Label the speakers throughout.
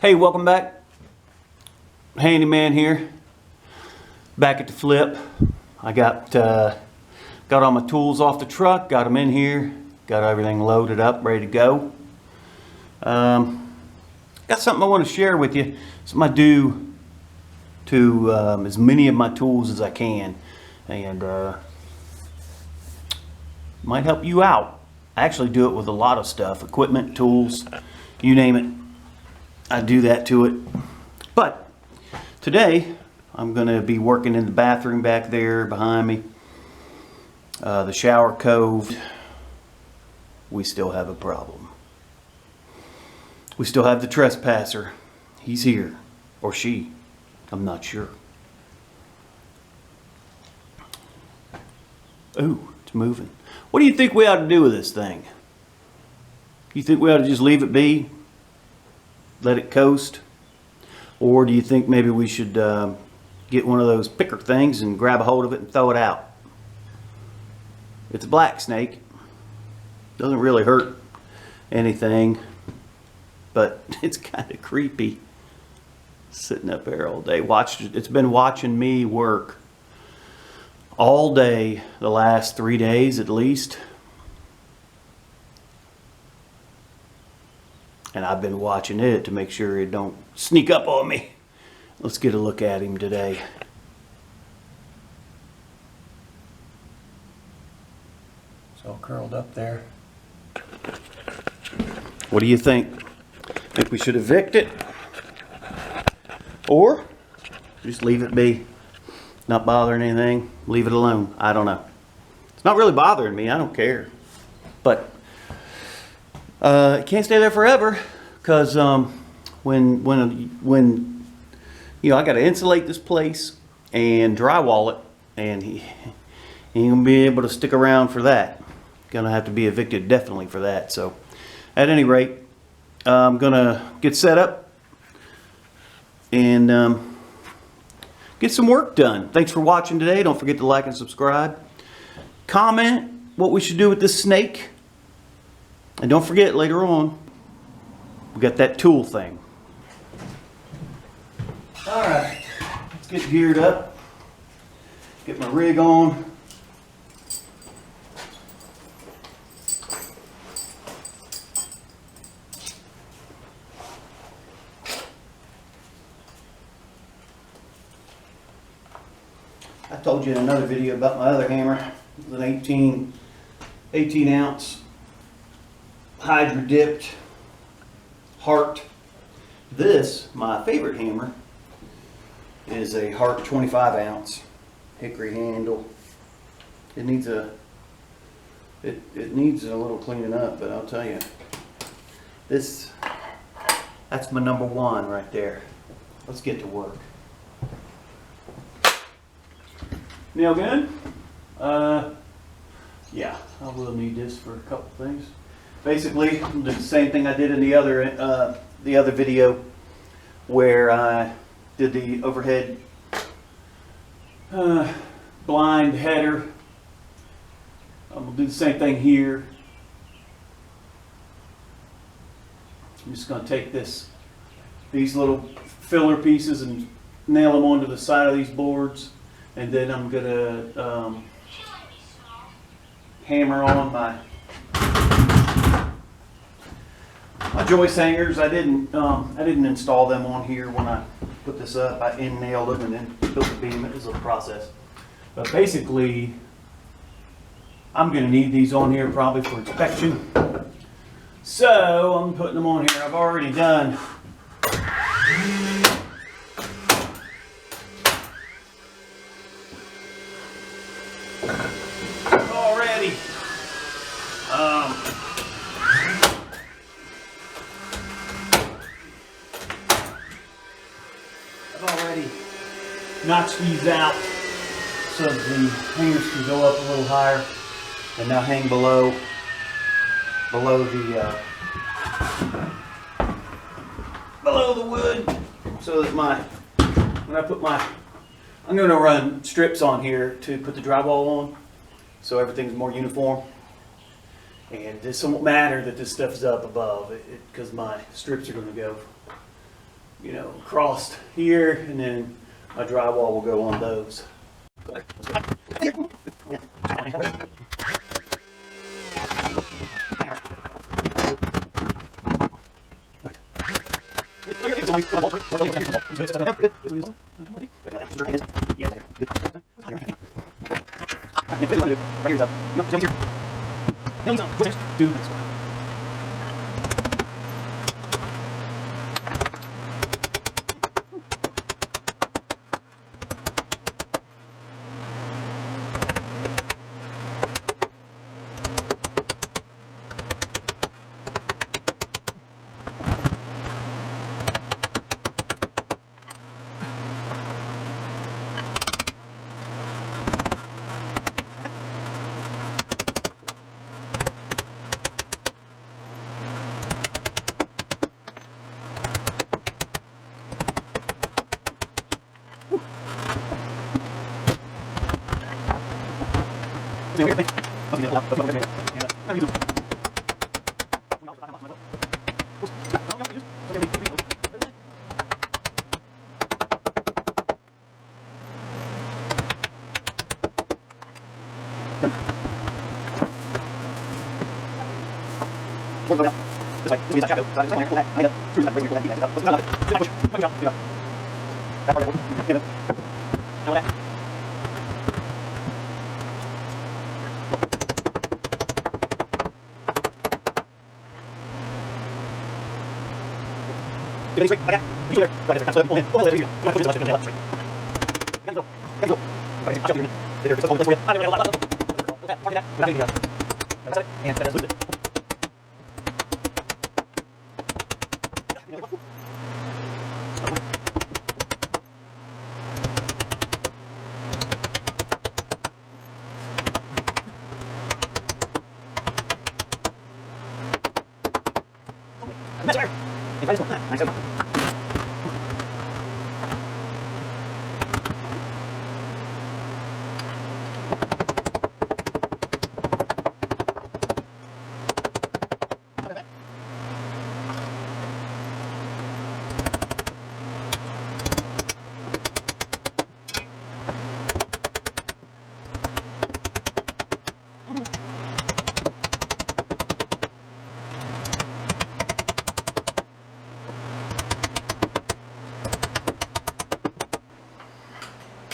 Speaker 1: Hey, welcome back. Handyman here. Back at the flip. I got all my tools off the truck, got them in here, got everything loaded up, ready to go. Got something I want to share with you. Something I do to as many of my tools as I can, and might help you out. I actually do it with a lot of stuff, equipment, tools, you name it. I do that to it. But today I'm going to be working in the bathroom back there behind me. The shower cove. We still have a problem. We still have the trespasser. He's here. Or she. I'm not sure. Ooh, it's moving. What do you think we ought to do with this thing? You think we ought to just leave it be? Let it coast? Or do you think maybe we should get one of those picker things and grab a hold of it and throw it out? It's a black snake. Doesn't really hurt anything, but it's kind of creepy. Sitting up there all day. It's been watching me work all day the last 3 days at least. And I've been watching it to make sure it don't sneak up on me. Let's get a look at him today. It's all curled up there. What do you think? Think we should evict it? Or just leave it be? Not bothering anything? Leave it alone? I don't know. It's not really bothering me. I don't care. But it can't stay there forever, because when you know, I got to insulate this place and drywall it, and he ain't gonna be able to stick around for that. Gonna have to be evicted definitely for that. So at any rate, I'm gonna get set up and get some work done. Thanks for watching today. Don't forget to like and subscribe. Comment what we should do with this snake. And don't forget, later on, we got that tool thing. Alright, let's get geared up. Get my rig on. I told you in another video about my other hammer. It was an 18 ounce Hydro dipped HART. This, my favorite hammer, is a HART 25 ounce hickory handle. It needs a little cleaning up, but I'll tell you, that's my number one right there. Let's get to work. Nail gun? Yeah, I will need this for a couple things. Basically, I'll do the same thing I did in the other video, where I did the overhead blind header. I'm gonna do the same thing here. I'm just gonna take these little filler pieces and nail them onto the side of these boards, and then I'm gonna hammer on my joist hangers. I didn't install them on here when I put this up. I nailed them and then built the beam. It was a process. But basically, I'm going to need these on here probably for inspection. So I'm putting them on here. I've already done notch these out so that the hangers can go up a little higher and now hang below the wood, so that when I put I'm going to run strips on here to put the drywall on, so everything's more uniform. And this won't matter that this stuff's up above, because my strips are going to go you know, across here, and then my drywall will go on those.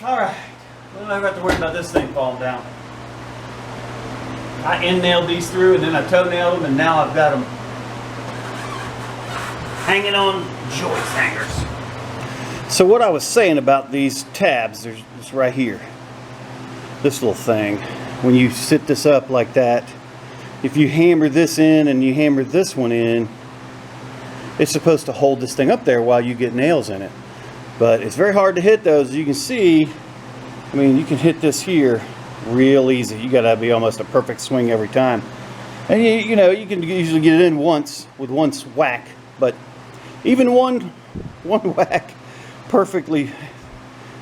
Speaker 1: Alright, we don't ever have to worry about this thing falling down. I end nailed these through and then I toe nailed them, and now I've got them hanging on joist hangers. So what I was saying about these tabs, there's this right here. This little thing. When you sit this up like that, if you hammer this in and you hammer this one in, it's supposed to hold this thing up there while you get nails in it. But it's very hard to hit those. As you can see, I mean, you can hit this here real easy. You gotta be almost a perfect swing every time. And you know, you can usually get it in once with one whack, but even one whack perfectly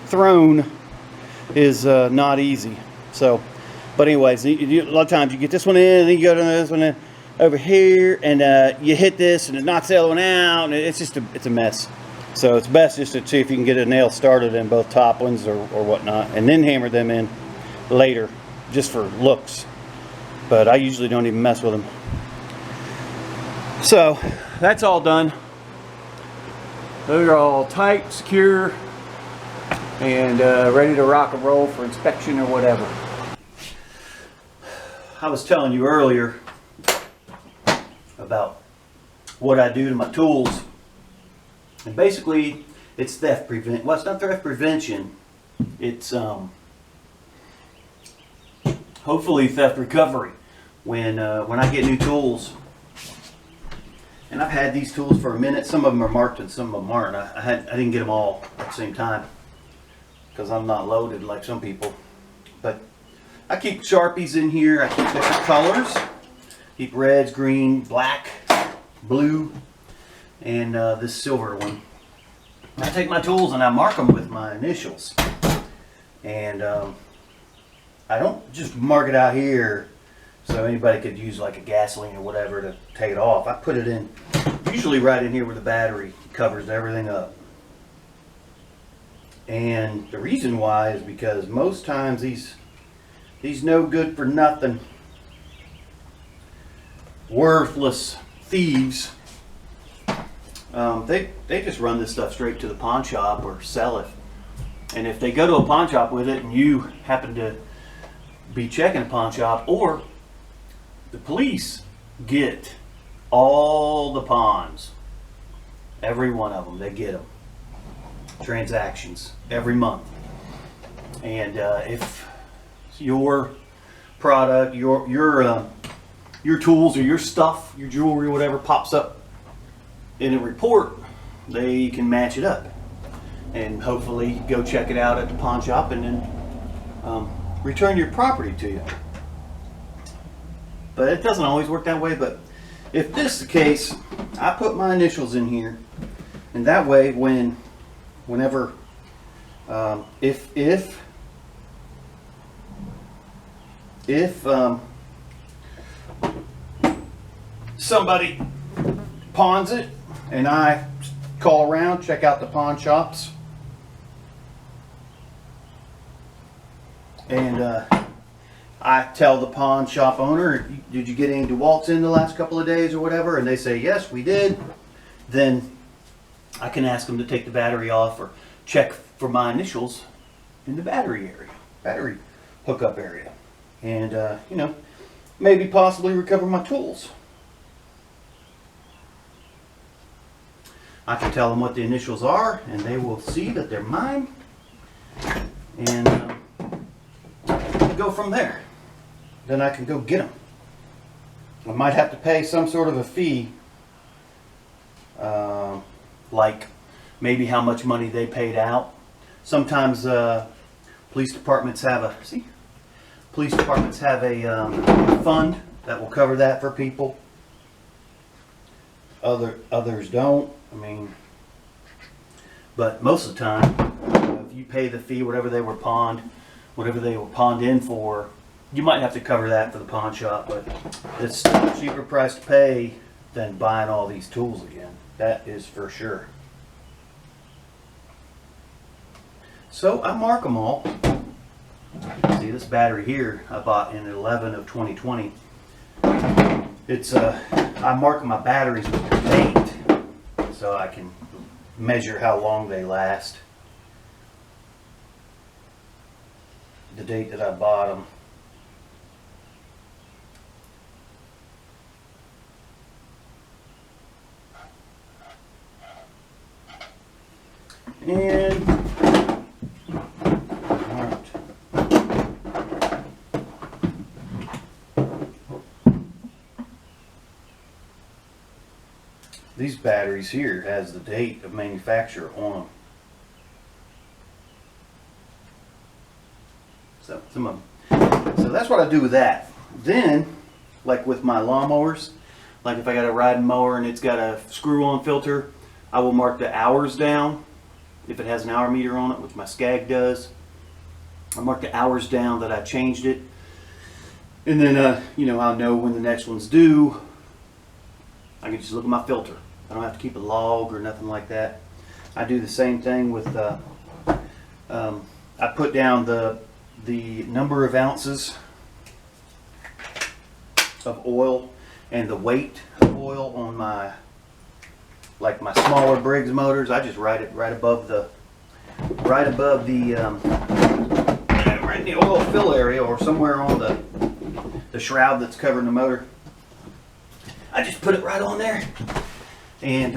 Speaker 1: thrown is not easy. So, but anyways, a lot of times you get this one in, and then you go to this one in over here, and you hit this, and it knocks the other one out, and it's just it's a mess. So it's best just to see if you can get a nail started in both top ones or whatnot, and then hammer them in later, just for looks. But I usually don't even mess with them. So that's all done. Those are all tight, secure, and ready to rock and roll for inspection or whatever. I was telling you earlier about what I do to my tools. And basically, it's theft prevent. Well, it's not theft prevention. It's hopefully theft recovery. When I get new tools, and I've had these tools for a minute. Some of them are marked and some of them aren't. I didn't get them all at the same time because I'm not loaded like some people. But I keep Sharpies in here. I keep different colors. Keep reds, green, black, blue, and this silver one. I take my tools and I mark them with my initials, and I don't just mark it out here so anybody could use like a gasoline or whatever to take it off. I put it in usually right in here where the battery covers everything up. And the reason why is because most times these no good for nothing, worthless thieves, they just run this stuff straight to the pawn shop or sell it. And if they go to a pawn shop with it and you happen to be checking a pawn shop, or the police get all the pawns, every one of them, they get them. Transactions every month. And if your product, your tools or your stuff, your jewelry or whatever pops up in a report, they can match it up and hopefully go check it out at the pawn shop and then return your property to you. But it doesn't always work that way. But if this is the case, I put my initials in here, and that way whenever if somebody pawns it and I call around, check out the pawn shops, and I tell the pawn shop owner, did you get any DeWalt's in the last couple of days or whatever, and they say yes, we did, then I can ask them to take the battery off or check for my initials in the battery area, battery hookup area, and you know, maybe possibly recover my tools. I can tell them what the initials are, and they will see that they're mine, and go from there. Then I can go get them. I might have to pay some sort of a fee, like maybe how much money they paid out. Sometimes police departments have a fund that will cover that for people. Others don't. I mean, but most of the time, if you pay the fee, whatever they were pawned in for, you might have to cover that for the pawn shop, but it's still a cheaper price to pay than buying all these tools again. That is for sure. So I mark them all. See, this battery here I bought in 11 of 2020. It's I mark my batteries with the date so I can measure how long they last. The date that I bought them. And these batteries here has the date of manufacture on them. So some of them. So that's what I do with that. Then, like with my lawnmowers, like if I got a riding mower and it's got a screw-on filter, I will mark the hours down. If it has an hour meter on it, which my Skag does, I mark the hours down that I changed it, and then you know, I'll know when the next one's due. I can just look at my filter. I don't have to keep a log or nothing like that. I do the same thing with I put down the number of ounces of oil and the weight of oil on my, like my smaller Briggs motors. I just write it right above the right in the oil fill area, or somewhere on the shroud that's covering the motor. I just put it right on there and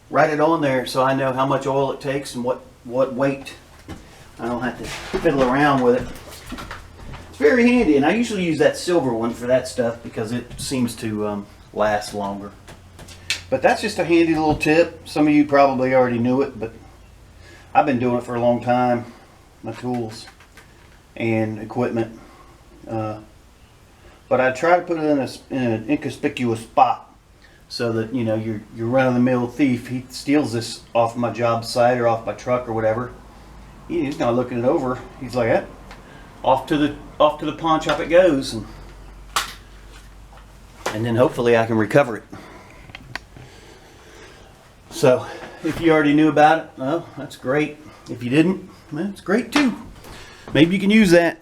Speaker 1: write it on there so I know how much oil it takes and what weight. I don't have to fiddle around with it. It's very handy, and I usually use that silver one for that stuff because it seems to last longer. But that's just a handy little tip. Some of you probably already knew it, but I've been doing it for a long time. My tools and equipment. But I try to put it in an inconspicuous spot so that, you know, your run-of-the-mill thief, he steals this off my job site or off my truck or whatever. He's not looking it over. He's like, eh, off to the pawn shop it goes, and then hopefully I can recover it. So If you already knew about it, well, that's great. If you didn't, well, it's great too. Maybe you can use that.